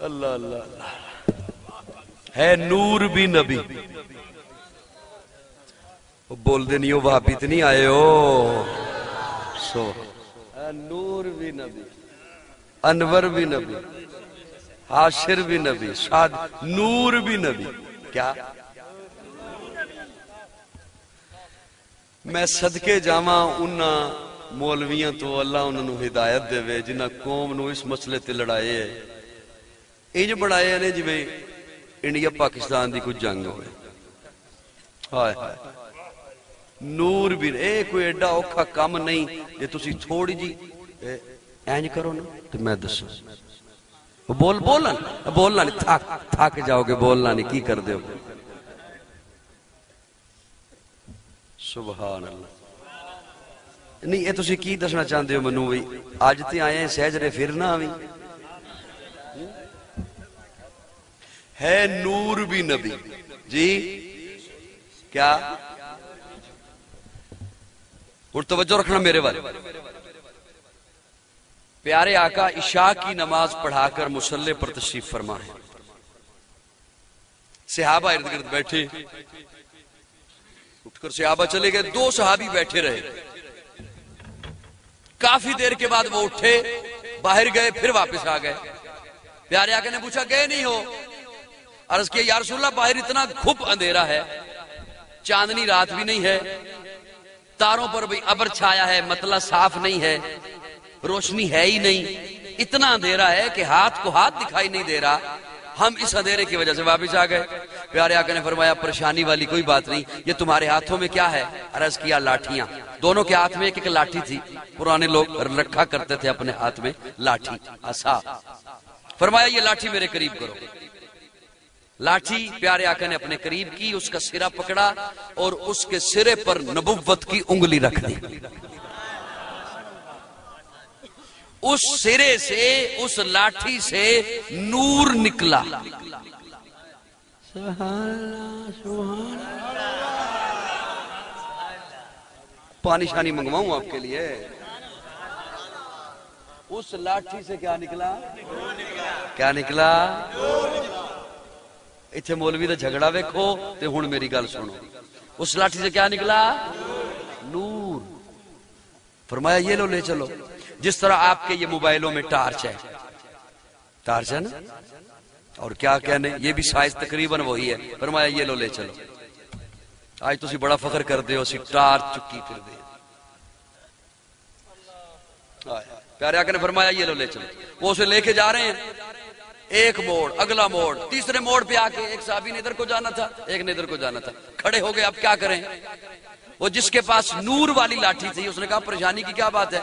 اللہ اللہ اللہ ہے نور بھی نبی. بول دے نہیں ہو وہاں بھی نہیں آئے ہو سو نور بھی نبی انور بھی نبی حاشر بھی نبی شاد نور بھی نبی. کیا میں صدقے جاواں انہاں مولویاں تو اللہ انہوں نے ہدایت دے وے جنہ قوم نو اس مسئلے تے لڑائے ہے انج بڑھائے نے جی میں انڈیا پاکستان دی کچھ جنگ ہوئے. ہائے ہائے نور بھی اے کوئی ایڈا اوکھا کام نہیں جے تسی تھوڑی جی اینج کرو نا تو میں دسو بولنا نہیں تھک جاؤ گے بولنا نہیں کی کر دے ہو. سبحان اللہ. نہیں یہ تسی کی دسنا چاہتے ہو منو بھی آج تے آئے ہیں سہجرے پھرنا بھی ہے نور بھی نبی جی. کیا اور توجہ رکھنا میرے والے. پیارے آقا عشاء کی نماز پڑھا کر مصلی پر تشریف فرما ہے. صحابہ ارد گرد بیٹھے اٹھ کر صحابہ چلے گئے. 2 صحابی بیٹھے رہے. کافی دیر کے بعد وہ اٹھے باہر گئے پھر واپس آ گئے. پیارے آقا نے پوچھا گئے نہیں ہو؟ عرض کیا یا رسول اللہ باہر اتنا گھپ اندھیرا ہے چاندنی رات بھی نہیں ہے تاروں پر بھی ابر چھایا ہے مطلع صاف نہیں ہے روشنی ہے ہی نہیں اتنا اندھیرا ہے کہ ہاتھ کو ہاتھ دکھائی نہیں دے رہا. ہم اس اندھیرے کی وجہ سے واپس آ گئے. پیارے آقا نے فرمایا پریشانی والی کوئی بات نہیں. یہ تمہارے ہاتھوں میں کیا ہے؟ عرض کیا لاٹھیاں. دونوں کے ہاتھ میں ایک لاٹھی تھی. پرانے لوگ رکھا کرتے تھے اپنے ہاتھ میں لاٹھی عصا. فرمایا یہ لاٹھی میرے قریب کرو. لاٹھی پیارے آقا نے اپنے قریب کی اس کا سرا پکڑا اور اس کے سرے پر نبوت کی انگلی رکھ دی. اس سرے سے اس لاٹھی سے نور نکلا. پانی شانی منگواؤں آپ کے لیے. اس لاٹھی سے کیا نکلا؟ کیا نکلا؟ اتھے مولوی دا جھگڑا ویکھو تے ہن میری گل سنو. اس لاٹھی سے کیا نکلا؟ نور. فرمایا یہ لو لے چلو. جس طرح آپ کے یہ موبائلوں میں ٹارچ ہے نا اور کیا کہنے یہ بھی سائز تقریباً وہی ہے. فرمایا یہ لو لے چلو. آج تسی بڑا فخر کر دے ہو اسی ٹارچ چکی پھر دے. پیارے آقا نے فرمایا یہ لو لے چلو. وہ اسے لے کے جا رہے ہیں. ایک موڑ اگلا موڑ تیسرے موڑ پہ آ کے ایک صحابی نے ادھر کو جانا تھا ایک نے ادھر کو جانا تھا. کھڑے ہو گئے اب کیا کریں. وہ جس کے پاس نور والی لاٹھی تھی اس نے کہا پریشانی کی کیا بات ہے؟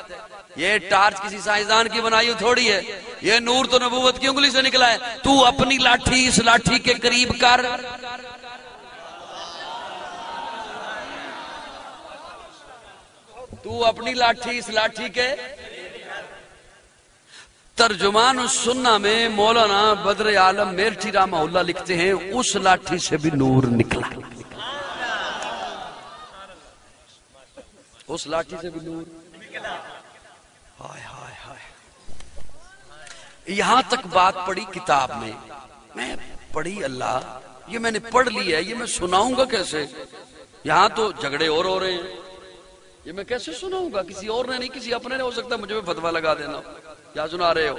یہ ٹارچ کسی سائنسدان کی بنائی تھوڑی ہے. یہ نور تو نبوت کی انگلی سے نکلا ہے. تو اپنی لاٹھی اس لاٹھی کے قریب کر. تو اپنی لاٹھی اس لاٹھی کے. ترجمان السنہ میں مولانا بدر عالم میرٹھی رحمہ اللہ لکھتے ہیں اس لاٹھی سے بھی نور نکلا. اس لاٹھی سے بھی نور نکلا. ہائے ہائے ہائے. یہاں تک بات پڑھی کتاب میں پڑھی. اللہ یہ میں نے پڑھ لی ہے یہ میں سناؤں گا کیسے؟ یہاں تو جھگڑے اور ہو رہے ہیں یہ میں کیسے سناؤں گا؟ کسی اور نے نہیں کسی اپنے نے ہو سکتا مجھے فتویٰ لگا دینا. کیا سنا رہے ہو؟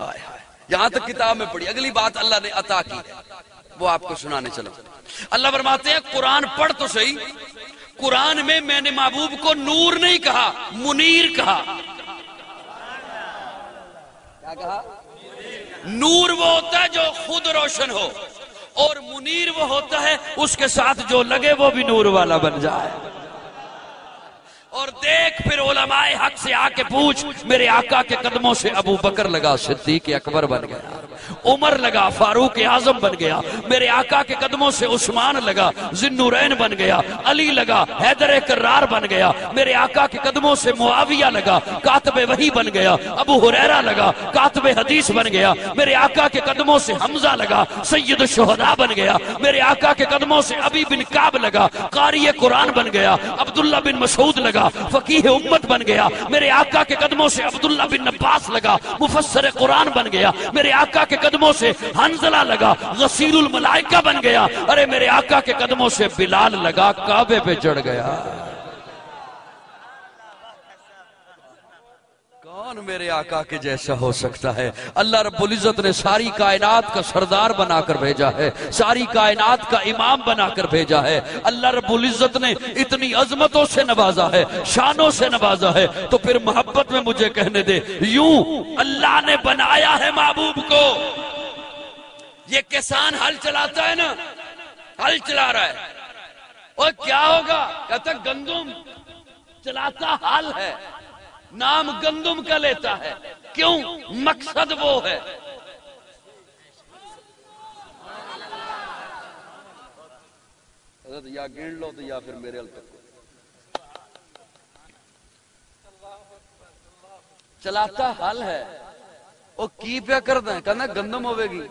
ہائے ہائے. یہاں تک کتاب میں پڑھی. اگلی بات اللہ نے عطا کی وہ آپ کو سنانے چلا. اللہ فرماتے ہیں قرآن پڑھ تو صحیح. قرآن میں نے محبوب کو نور نہیں کہا منیر کہا. کیا کہا؟ نور وہ ہوتا ہے جو خود روشن ہو اور منیر وہ ہوتا ہے اس کے ساتھ جو لگے وہ بھی نور والا بن جائے. اور دیکھ پھر علماء حق سے آ کے پوچھ. میرے آقا کے قدموں سے ابو بکر لگا صدیق اکبر بن گیا. عمر لگا فاروق اعظم بن گیا. میرے آقا کے قدموں سے عثمان لگا ذوالنورین بن گیا. علی لگا حیدر کرار بن گیا. میرے آقا کے قدموں سے معاویہ لگا کاتب وحی بن گیا. ابو ہریرہ لگا کاتب حدیث بن گیا. میرے آقا کے قدموں سے حمزہ لگا سید الشہداء بن گیا. میرے آقا کے قدموں سے ابی بن کعب لگا قاری قرآن بن گیا. عبداللہ بن مسعود لگا فقیہ امت بن گیا. میرے آقا کے قدموں سے عبداللہ بن عباس لگا مفسر قرآن بن گیا. میرے آقا کے کے قدموں سے حنظلہ لگا غسیل الملائکہ بن گیا، ارے میرے آقا کے قدموں سے بلال لگا کعبے پہ چڑھ گیا۔ کون میرے آقا کے جیسا ہو سکتا ہے؟ اللہ رب العزت نے ساری کائنات کا سردار بنا کر بھیجا ہے، ساری کائنات کا امام بنا کر بھیجا ہے۔ اللہ رب العزت نے اتنی عظمتوں سے نوازا ہے، شانوں سے نوازا ہے، تو پھر محبت میں مجھے کہنے دے، یوں اللہ نے بنایا ہے محبوب کو۔ یہ کسان ہل چلاتا ہے نا، ہل چلا رہا ہے، اور کیا ہوگا؟ کہتا گندم چلاتا ہل ہے، نام گندم کا لیتا ہے، کیوں؟ مقصد وہ ہے۔ حضرت یا گن لو تو یا پھر میرے ال تک چلاتا حل ہے، وہ کی پیا کردا ہے؟ کہنا گندم ہوے گی،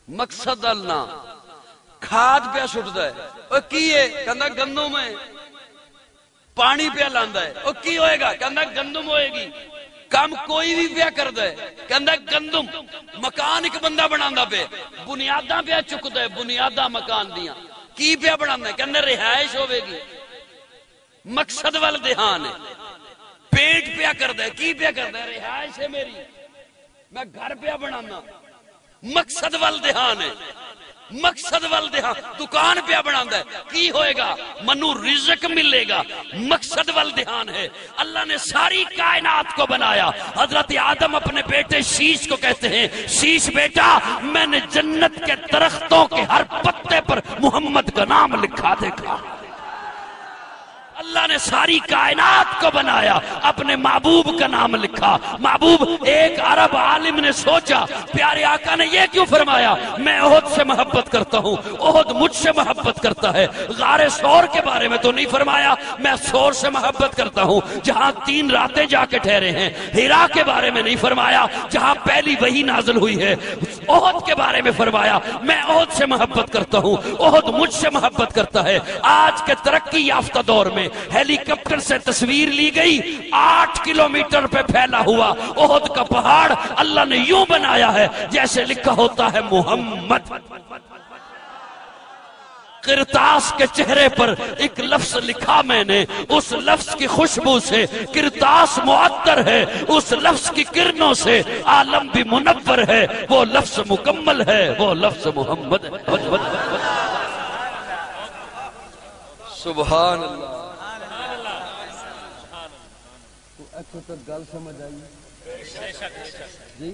مقصد النا کھاد پیا سٹدا ہے، وہ کی ہے؟ کہنا گندم ہے، پانی پیا لاندا ہے، وہ کی ہوئے گا؟ کہندا گندم ہوئے گی۔ کام کوئی بھی پیا کردا ہے، کہندا گندم۔ مکان ایک بندہ بناندا پہ، بنیاداں پیا چکدا ہے، بنیاداں مکان دیاں، کی پیا بناندا ہے؟ کہندا رہائش ہوے گی، مقصد وال دھیان ہے۔ پینٹ پیا کردا ہے، کی پیا کردا ہے؟ رہائش ہے میری، میں گھر پیا بنانا، مقصد وال دھیان ہے، مقصد وال دھیان۔ دکان پہ بناندا ہے، کی ہوئے گا؟ منو رزق ملے گا، مقصد وال دھیان ہے۔ اللہ نے ساری کائنات کو بنایا۔ حضرت آدم اپنے بیٹے شیش کو کہتے ہیں، شیش بیٹا میں نے جنت کے درختوں کے ہر پتے پر محمد کا نام لکھا دیکھا۔ اللہ نے ساری کائنات کو بنایا، اپنے محبوب کا نام لکھا۔ محبوب، ایک عرب عالم نے سوچا پیارے آقا نے یہ کیوں فرمایا میں احد سے محبت کرتا ہوں، احد مجھ سے محبت کرتا ہے؟ غار ثور کے بارے میں تو نہیں فرمایا میں ثور سے محبت کرتا ہوں جہاں 3 راتیں جا کے ٹھہرے ہیں؟ ہیرا کے بارے میں نہیں فرمایا جہاں پہلی وحی نازل ہوئی ہے؟ احد کے بارے میں فرمایا میں احد سے محبت کرتا ہوں، احد مجھ سے محبت کرتا ہے۔ آج کے ترقی یافتہ دور میں ہیلی کاپٹر سے تصویر لی گئی، 8 کلومیٹر پہ پھیلا ہوا احد کا پہاڑ اللہ نے یوں بنایا ہے جیسے لکھا ہوتا ہے محمد۔ کرتاس کے چہرے پر ایک لفظ لکھا میں نے، اس لفظ کی خوشبو سے کرتاس معطر ہے، اس لفظ کی کرنوں سے عالم بھی منور ہے، وہ لفظ مکمل ہے، وہ لفظ محمد ہے۔ سبحان اللہ۔ اچھا تو گل سمجھ آئی جی؟